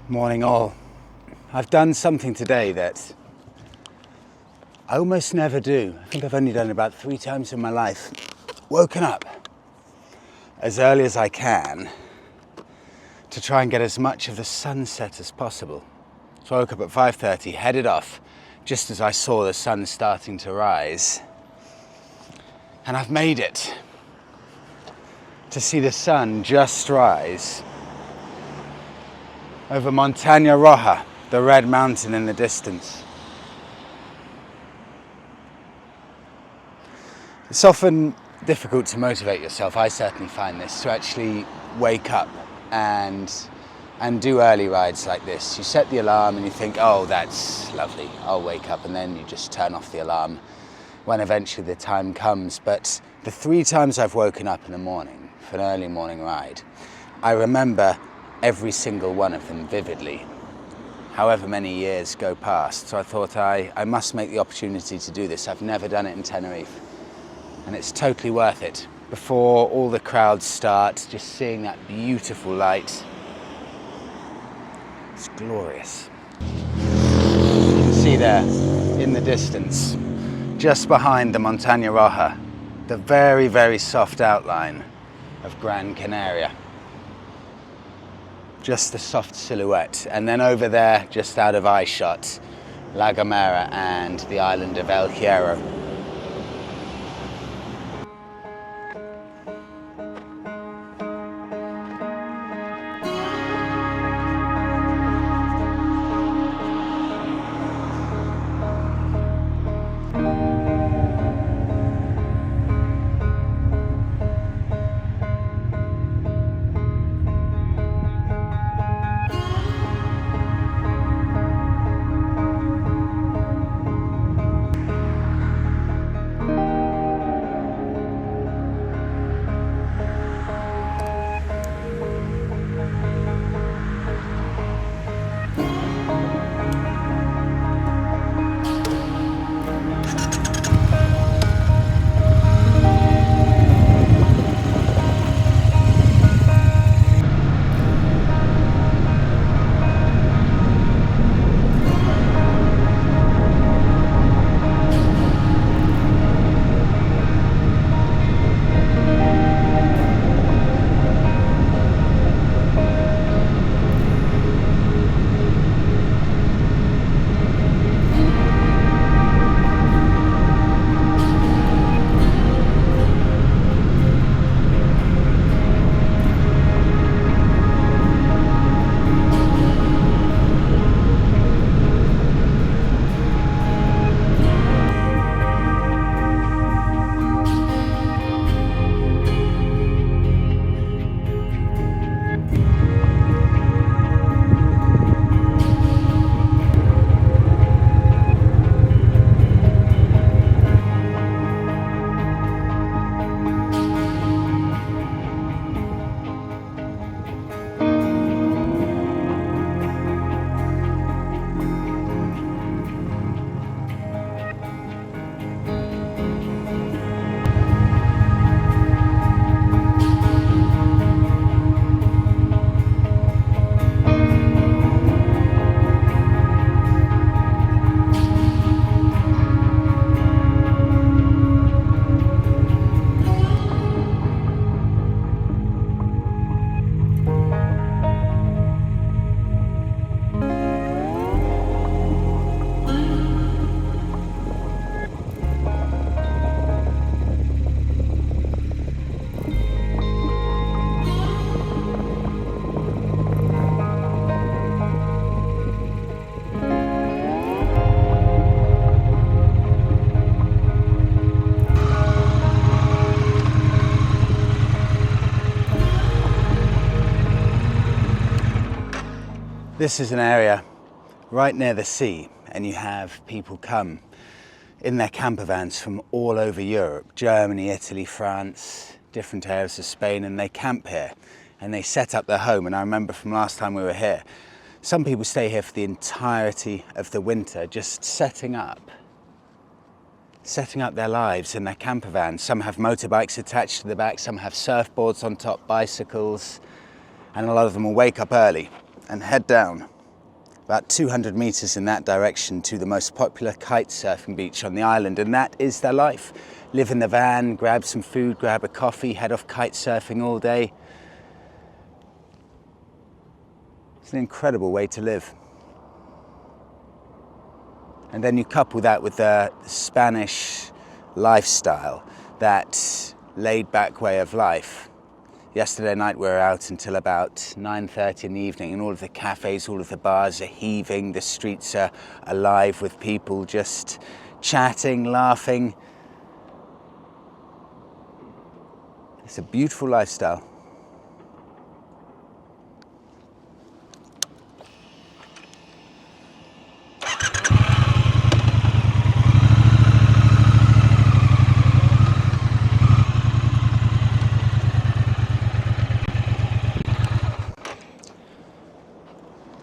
Morning all. I've done something today that I almost never do. I think I've only done it about 3 times in my life. Woken up as early as I can to try and get as much of the sunset as possible. So I woke up at 5:30, headed off just as I saw the sun starting to rise. And I've made it to see the sun just rise over Montaña Roja, the red mountain in the distance. It's often difficult to motivate yourself, I certainly find this, to actually wake up and do early rides like this. You set the alarm and you think, oh, that's lovely, I'll wake up, and then you just turn off the alarm when eventually the time comes. But the 3 times I've woken up in the morning for an early morning ride, I remember every single one of them vividly, however many years go past. So I thought I must make the opportunity to do this. I've never done it in Tenerife, and it's totally worth it. Before all the crowds start, just seeing that beautiful light, it's glorious. You can see there in the distance, just behind the Montaña Roja, the very, very soft outline of Gran Canaria. Just the soft silhouette. And then over there, just out of eye shot, La Gomera and the island of El Hierro. This is an area right near the sea, and you have people come in their camper vans from all over Europe, Germany, Italy, France, different areas of Spain, and they camp here and they set up their home. And I remember from last time we were here, some people stay here for the entirety of the winter, just setting up their lives in their camper vans. Some have motorbikes attached to the back, some have surfboards on top, bicycles, and a lot of them will wake up early and head down about 200 meters in that direction to the most popular kite surfing beach on the island, and that is their life. Live in the van, grab some food, grab a coffee, head off kite surfing all day. It's an incredible way to live. And then you couple that with the Spanish lifestyle, that laid-back way of life. Yesterday night we were out until about 9:30 in the evening, and all of the cafes, all of the bars are heaving, the streets are alive with people just chatting, laughing. It's a beautiful lifestyle.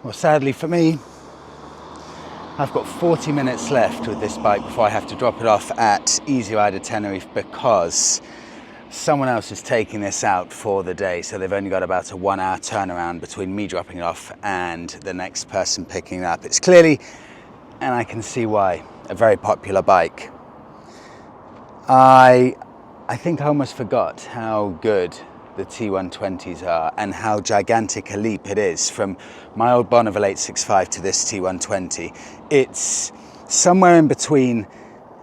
Well, sadly for me, I've got 40 minutes left with this bike before I have to drop it off at Easy Rider Tenerife, because someone else is taking this out for the day. So they've only got about a 1 hour turnaround between me dropping it off and the next person picking it up. It's clearly, and I can see why, a very popular bike. I think I almost forgot how good the T120s are and how gigantic a leap it is from my old Bonneville 865 to this T120. It's somewhere in between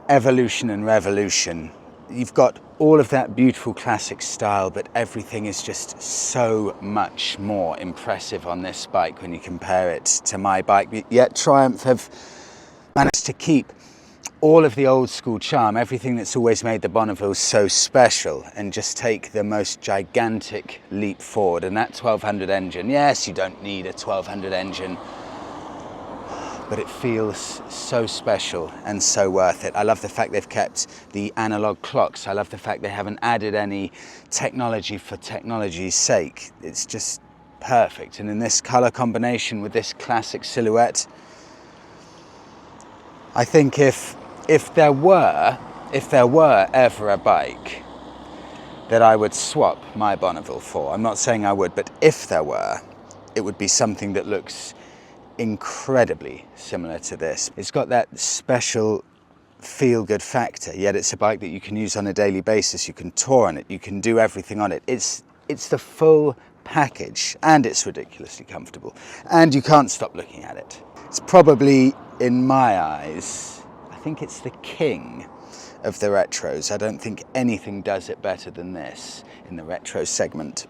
evolution and revolution. You've got all of that beautiful classic style, but everything is just so much more impressive on this bike when you compare it to my bike. Yet Triumph have managed to keep all of the old school charm, everything that's always made the Bonneville so special, and just take the most gigantic leap forward. And that 1200 engine, yes, you don't need a 1200 engine, but it feels so special and so worth it. I love the fact they've kept the analog clocks. I love the fact they haven't added any technology for technology's sake. It's just perfect. And in this color combination with this classic silhouette, I think if there were ever a bike that I would swap my Bonneville for, I'm not saying I would, but if there were, it would be something that looks incredibly similar to this. It's got that special feel-good factor, yet it's a bike that you can use on a daily basis. You can tour on it, you can do everything on it. It's the full package, and it's ridiculously comfortable, and you can't stop looking at it. It's probably, in my eyes, I think it's the king of the retros. I don't think anything does it better than this in the retro segment.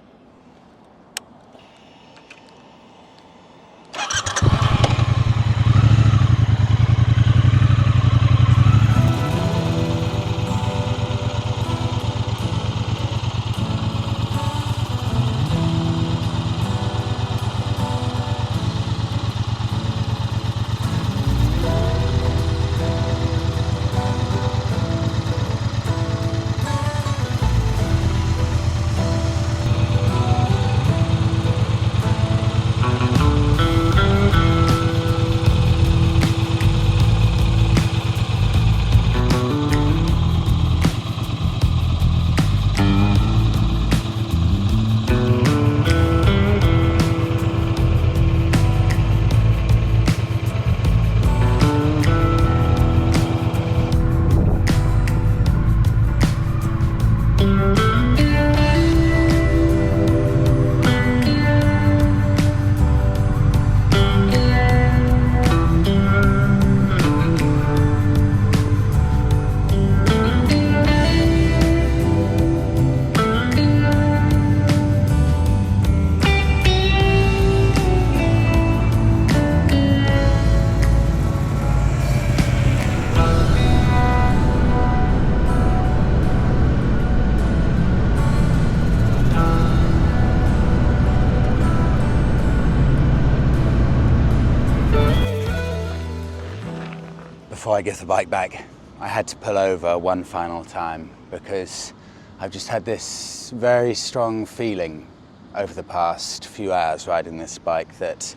Before I give the bike back, I had to pull over one final time because I've just had this very strong feeling over the past few hours riding this bike that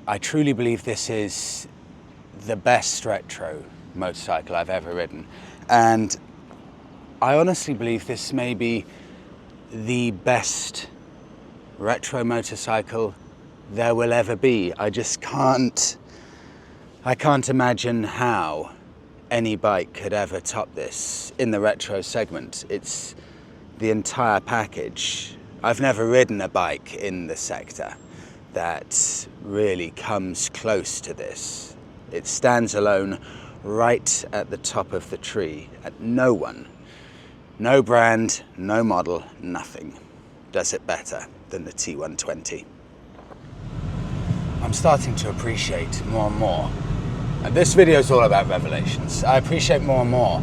I truly believe this is the best retro motorcycle I've ever ridden. And I honestly believe this may be the best retro motorcycle there will ever be. I can't imagine how any bike could ever top this in the retro segment. It's the entire package. I've never ridden a bike in the sector that really comes close to this. It stands alone right at the top of the tree, and no one, no brand, no model, nothing does it better than the T120. I'm starting to appreciate more and more, and this video is all about revelations. I appreciate more and more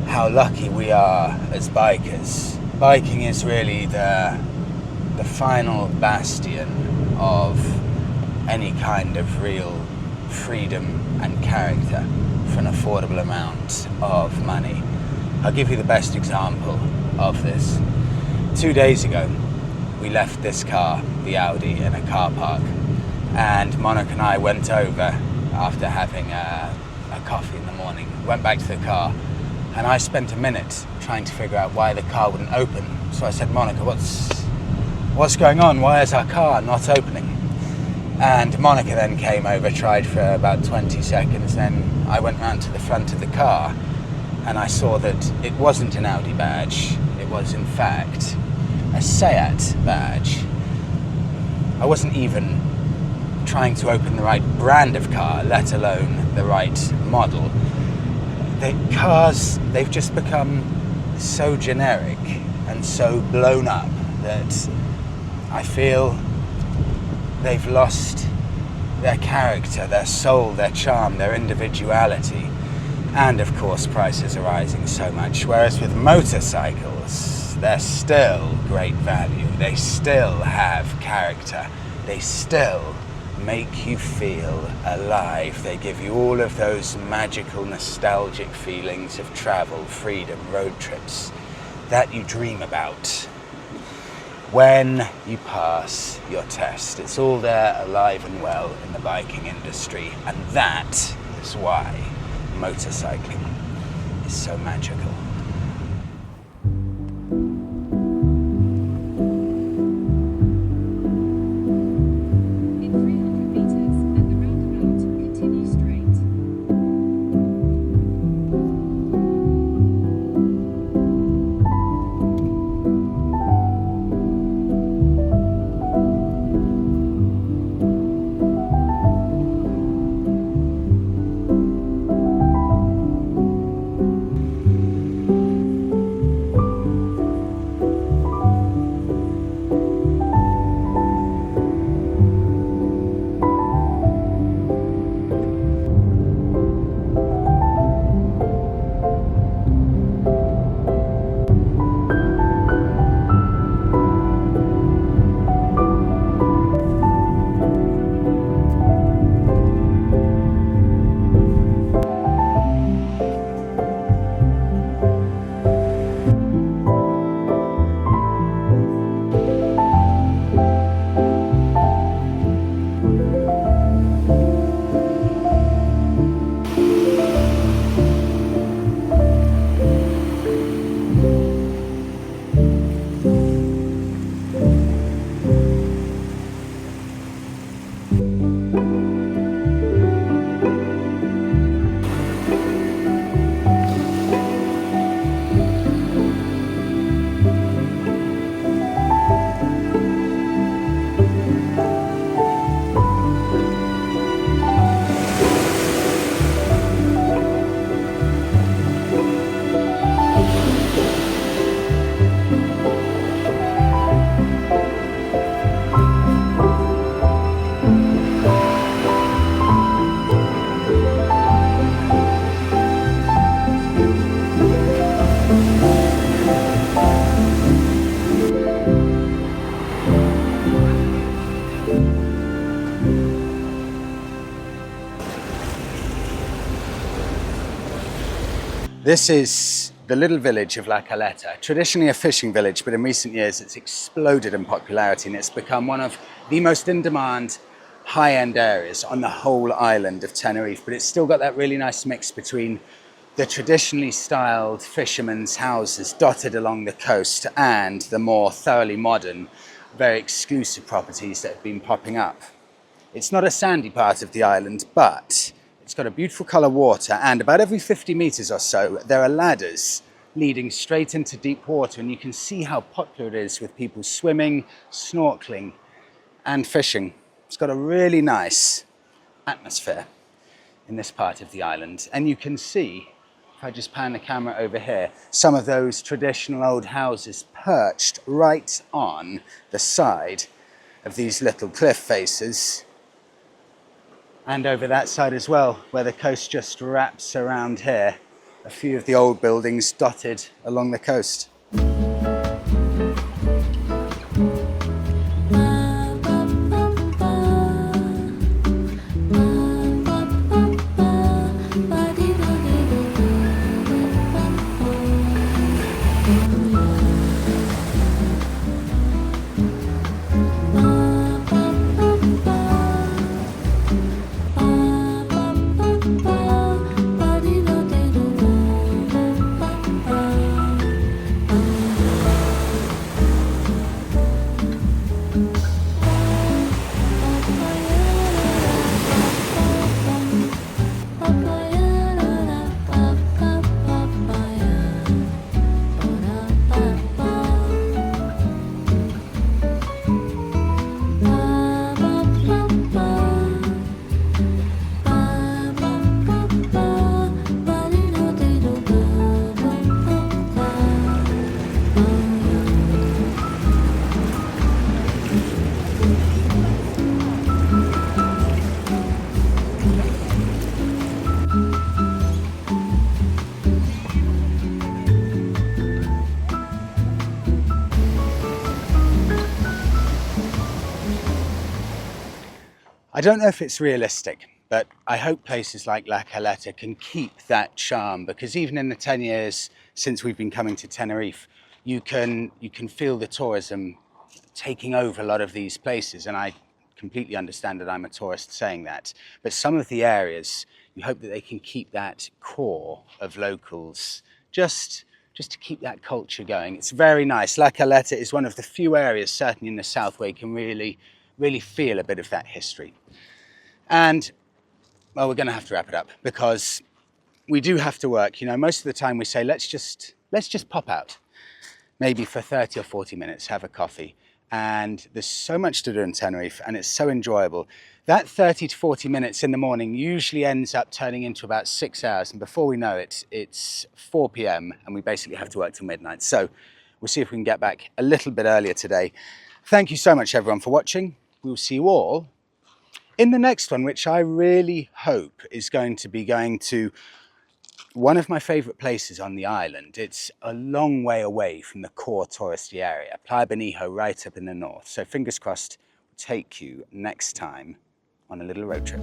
how lucky we are as bikers. Biking is really the final bastion of any kind of real freedom and character for an affordable amount of money. I'll give you the best example of this. 2 days ago, we left this car, the Audi, in a car park, and Monica and I went over after having a coffee in the morning, went back to the car, and I spent a minute trying to figure out why the car wouldn't open. So I said, Monica, what's going on? Why is our car not opening? And Monica then came over, tried for about 20 seconds, then I went round to the front of the car and I saw that it wasn't an Audi badge, it was in fact a Seat badge. I wasn't even trying to open the right brand of car, let alone the right model. The cars, they've just become so generic and so blown up that I feel they've lost their character, their soul, their charm, their individuality. And of course, prices are rising so much. Whereas with motorcycles, they're still great value. They still have character. They still make you feel alive. They give you all of those magical, nostalgic feelings of travel, freedom, road trips that you dream about when you pass your test. It's all there, alive and well in the biking industry, and that is why motorcycling is so magical. This is the little village of La Caleta, traditionally a fishing village, but in recent years it's exploded in popularity and it's become one of the most in-demand high-end areas on the whole island of Tenerife. But it's still got that really nice mix between the traditionally styled fishermen's houses dotted along the coast and the more thoroughly modern very exclusive properties that have been popping up. It's not a sandy part of the island, but it's got a beautiful colour water, and about every 50 metres or so there are ladders leading straight into deep water, and you can see how popular it is with people swimming, snorkeling and fishing. It's got a really nice atmosphere in this part of the island, and you can see, if I just pan the camera over here, some of those traditional old houses perched right on the side of these little cliff faces, and over that side as well, where the coast just wraps around here, a few of the old buildings dotted along the coast. I don't know if it's realistic, but I hope places like La Caleta can keep that charm, because even in the 10 years since we've been coming to Tenerife, you can feel the tourism taking over a lot of these places, and I completely understand that I'm a tourist saying that, but some of the areas, you hope that they can keep that core of locals, just to keep that culture going. It's very nice. La Caleta is one of the few areas, certainly in the south, where you can really feel a bit of that history. And, well, we're going to have to wrap it up, because we do have to work. You know, most of the time we say, let's just pop out, maybe for 30 or 40 minutes, have a coffee. And there's so much to do in Tenerife, and it's so enjoyable. That 30 to 40 minutes in the morning usually ends up turning into about 6 hours. And before we know it, it's 4 p.m. and we basically have to work till midnight. So we'll see if we can get back a little bit earlier today. Thank you so much, everyone, for watching. We'll see you all in the next one, which I really hope is going to be going to one of my favourite places on the island. It's a long way away from the core touristy area, Playa Bonijo, right up in the north. So fingers crossed, we'll take you next time on a little road trip.